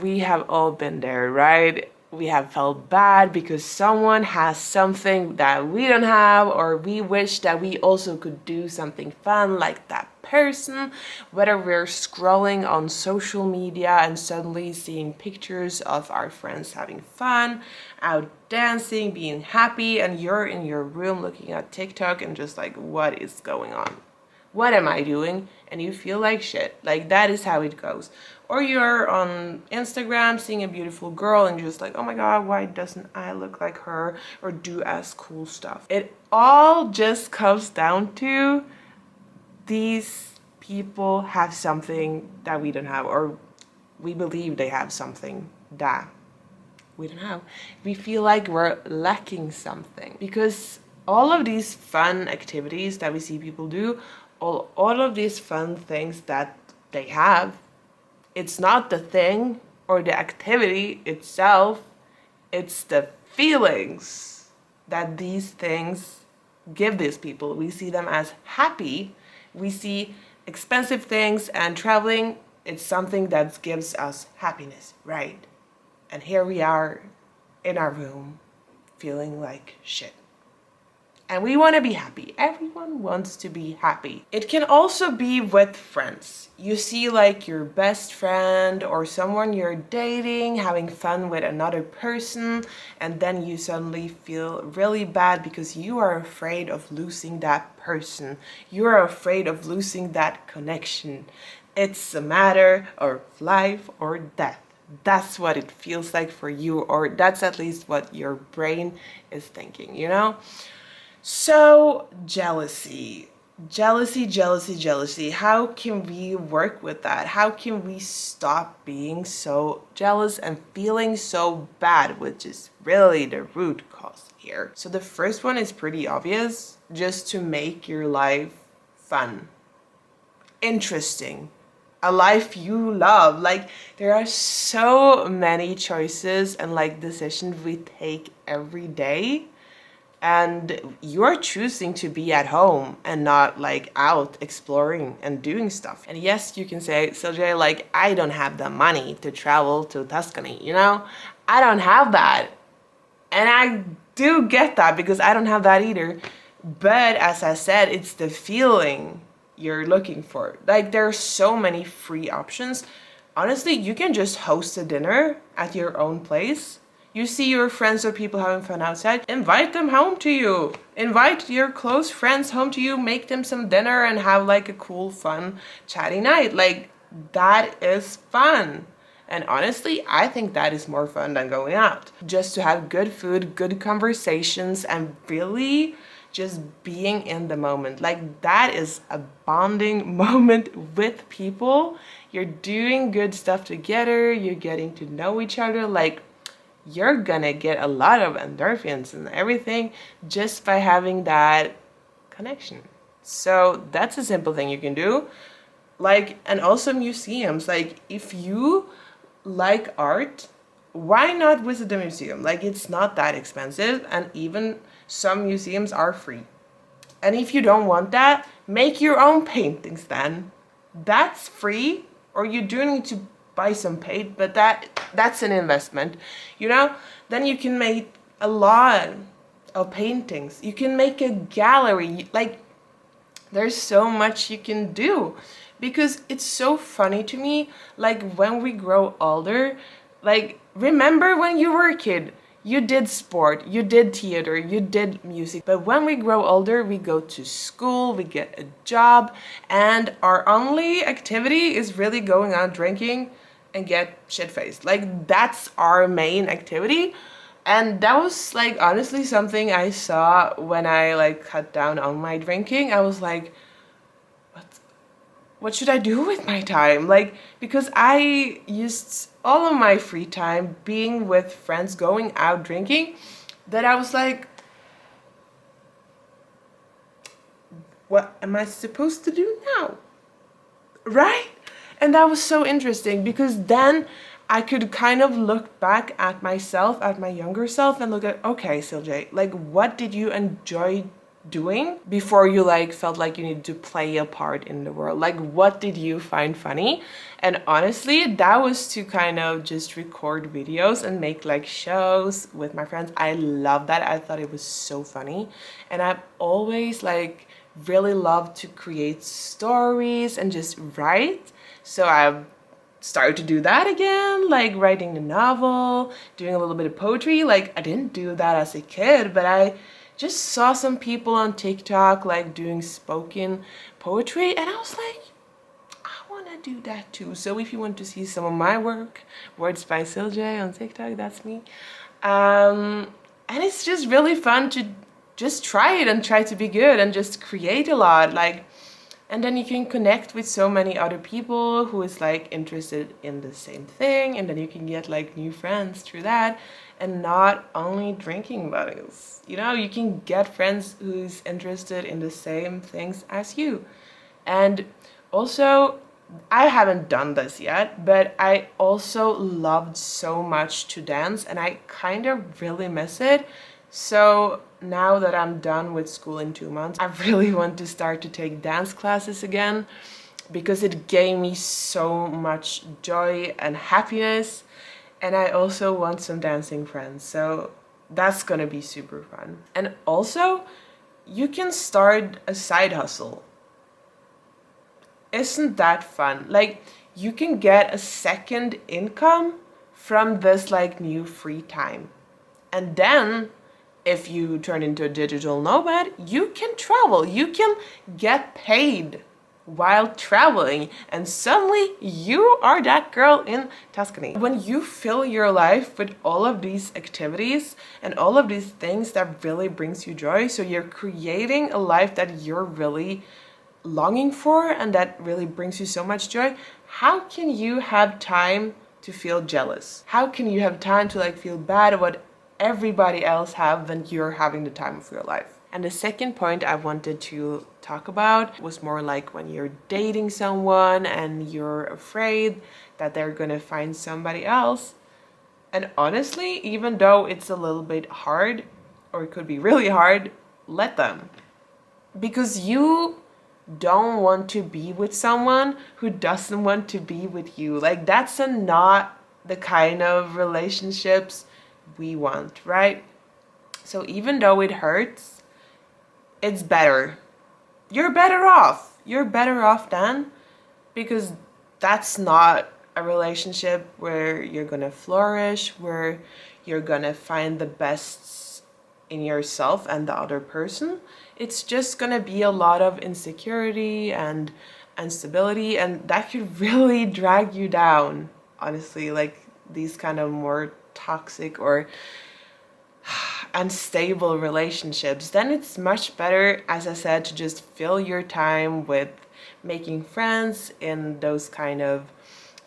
We have all been there, right? We have felt bad because someone has something that we don't have, or we wish that we also could do something fun like that person. Whether we're scrolling on social media and suddenly seeing pictures of our friends having fun, out dancing, being happy, and you're in your room looking at TikTok and just like, what is going on? What am I doing? And you feel like shit. Like, that is how it goes. Or you're on Instagram seeing a beautiful girl and you're just like, oh my god, why doesn't I look like her or do as cool stuff? It all just comes down to these people have something that we don't have, or we believe they have something that we don't have. We feel like we're lacking something because all of these fun activities that we see people do, all of these fun things that they have, it's not the thing or the activity itself, it's the feelings that these things give these people. We see them as happy. We see expensive things and traveling, it's something that gives us happiness, right? And here we are in our room feeling like shit. And we want to be happy. Everyone wants to be happy. It can also be with friends. You see like your best friend or someone you're dating having fun with another person, and then you suddenly feel really bad because you are afraid of losing that person. You are afraid of losing that connection. It's a matter of life or death. That's what it feels like for you, or that's at least what your brain is thinking, you know? So, jealousy. Jealousy. How can we work with that? How can we stop being so jealous and feeling so bad, which is really the root cause here? So, the first one is pretty obvious, just to make your life fun, interesting, a life you love. Like, there are so many choices and like decisions we take every day, and you're choosing to be at home and not like out exploring and doing stuff. And yes, you can say, Silje, like, I don't have the money to travel to Tuscany, you know? I don't have that. And I do get that because I don't have that either. But as I said, it's the feeling you're looking for. Like, there are so many free options. Honestly, you can just host a dinner at your own place. You see your friends or people having fun outside, invite them home to you. Invite your close friends home to you, make them some dinner and have like a cool, fun, chatty night. Like, that is fun. And honestly, I think that is more fun than going out. Just to have good food, good conversations, and really just being in the moment. Like, that is a bonding moment with people. You're doing good stuff together, you're getting to know each other. Like, you're gonna get a lot of endorphins and everything just by having that connection. So that's a simple thing you can do. Like, and also museums. Like, if you like art, why not visit a museum? Like, it's not that expensive, and even some museums are free. And if you don't want that, make your own paintings then. That's free, or you do need to buy some paint, but that's an investment, you know? Then you can make a lot of paintings. You can make a gallery. Like, there's so much you can do, because it's so funny to me, like, when we grow older, like, remember when you were a kid, you did sport, you did theater, you did music. But when we grow older, we go to school, we get a job, and our only activity is really going out drinking and get shit-faced. Like, that's our main activity. And that was like honestly something I saw when I like cut down on my drinking. I was like, what should I do with my time? Like, because I used all of my free time being with friends, going out drinking, that I was like, what am I supposed to do now? Right? And that was so interesting, because then I could kind of look back at myself, at my younger self, and look at, okay, Silje, like, what did you enjoy doing before you like felt like you needed to play a part in the world? Like, what did you find funny? And honestly, that was to kind of just record videos and make like shows with my friends. I love that. I thought it was so funny. And I've always like really loved to create stories and just write. So I've started to do that again, like writing a novel, doing a little bit of poetry. Like, I didn't do that as a kid, but I just saw some people on TikTok like doing spoken poetry, and I was like, I want to do that too. So if you want to see some of my work, Words by Silje on TikTok, that's me. And it's just really fun to just try it and try to be good and just create a lot. Like, and then you can connect with so many other people who is like interested in the same thing, and then you can get like new friends through that. And not only drinking buddies, you know, you can get friends who's interested in the same things as you. And also, I haven't done this yet, but I also loved so much to dance, and I kind of really miss it. So now that I'm done with school in 2 months, I really want to start to take dance classes again, because it gave me so much joy and happiness. And I also want some dancing friends. So that's gonna be super fun. And also, you can start a side hustle. Isn't that fun? Like, you can get a second income from this like new free time. And then if you turn into a digital nomad, you can travel. You can get paid while traveling, and suddenly you are that girl in Tuscany. When you fill your life with all of these activities and all of these things that really brings you joy, so you're creating a life that you're really longing for and that really brings you so much joy, how can you have time to feel jealous? How can you have time to like feel bad about what everybody else have when you're having the time of your life? And the second point I wanted to talk about was more like when you're dating someone and you're afraid that they're gonna find somebody else. And honestly, even though it's a little bit hard, or it could be really hard, let them. Because you don't want to be with someone who doesn't want to be with you. Like, that's not the kind of relationships we want, right? So even though it hurts, it's better. You're better off. You're better off then, because that's not a relationship where you're gonna flourish, where you're gonna find the best in yourself and the other person. It's just gonna be a lot of insecurity and instability, and that could really drag you down, honestly. Like, these kind of more toxic or unstable relationships. Then it's much better, as I said, to just fill your time with making friends in those kind of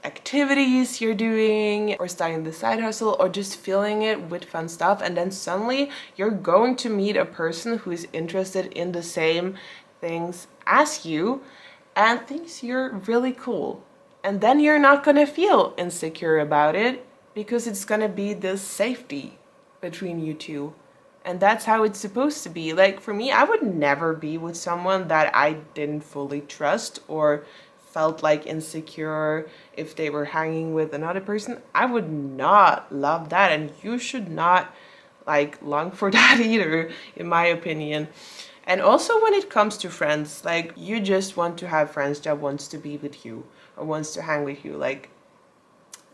activities you're doing, or starting the side hustle, or just filling it with fun stuff. And then suddenly you're going to meet a person who is interested in the same things as you and thinks you're really cool. And then you're not gonna feel insecure about it, because it's gonna be this safety between you two. And that's how it's supposed to be. Like, for me, I would never be with someone that I didn't fully trust or felt like insecure if they were hanging with another person. I would not love that, and you should not like long for that either, in my opinion. And also, when it comes to friends, like, you just want to have friends that wants to be with you or wants to hang with you. Like,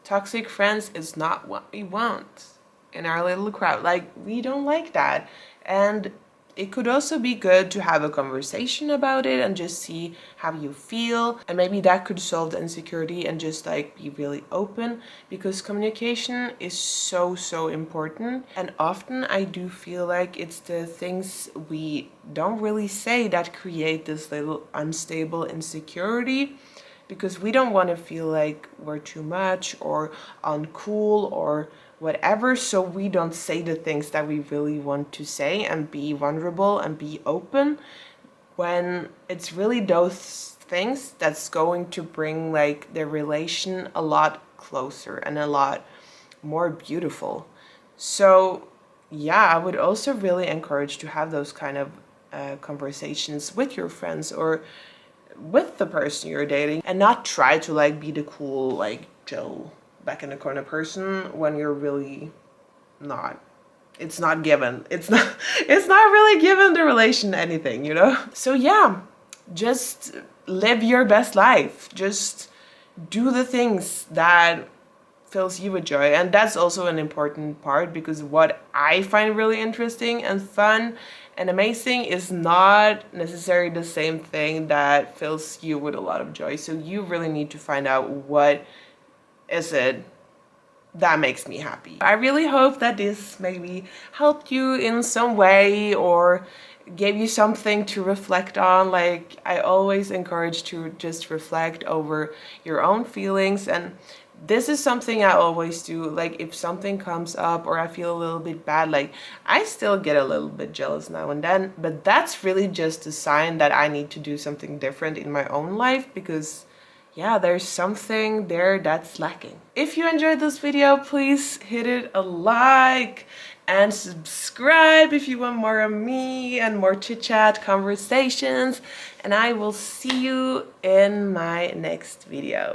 toxic friends is not what we want in our little crowd. Like, we don't like that. And it could also be good to have a conversation about it and just see how you feel. And maybe that could solve the insecurity, and just like be really open, because communication is so, so important. And often I do feel like it's the things we don't really say that create this little unstable insecurity, because we don't want to feel like we're too much or uncool or whatever, so we don't say the things that we really want to say and be vulnerable and be open, when it's really those things that's going to bring like the relation a lot closer and a lot more beautiful. So yeah, I would also really encourage to have those kind of conversations with your friends or with the person you're dating, and not try to like be the cool, like chill back in the corner person when you're really not. It's not given. It's not really given the relation anything, you know? So yeah, just live your best life. Just do the things that fills you with joy. And that's also an important part, because what I find really interesting and fun and amazing is not necessarily the same thing that fills you with a lot of joy. So you really need to find out what is it that makes me happy. I really hope that this maybe helped you in some way or gave you something to reflect on. Like, I always encourage to just reflect over your own feelings, and this is something I always do. Like, if something comes up or I feel a little bit bad, like, I still get a little bit jealous now and then, but that's really just a sign that I need to do something different in my own life, because yeah, there's something there that's lacking. If you enjoyed this video, please hit it a like and subscribe if you want more of me and more chit chat conversations. And I will see you in my next video.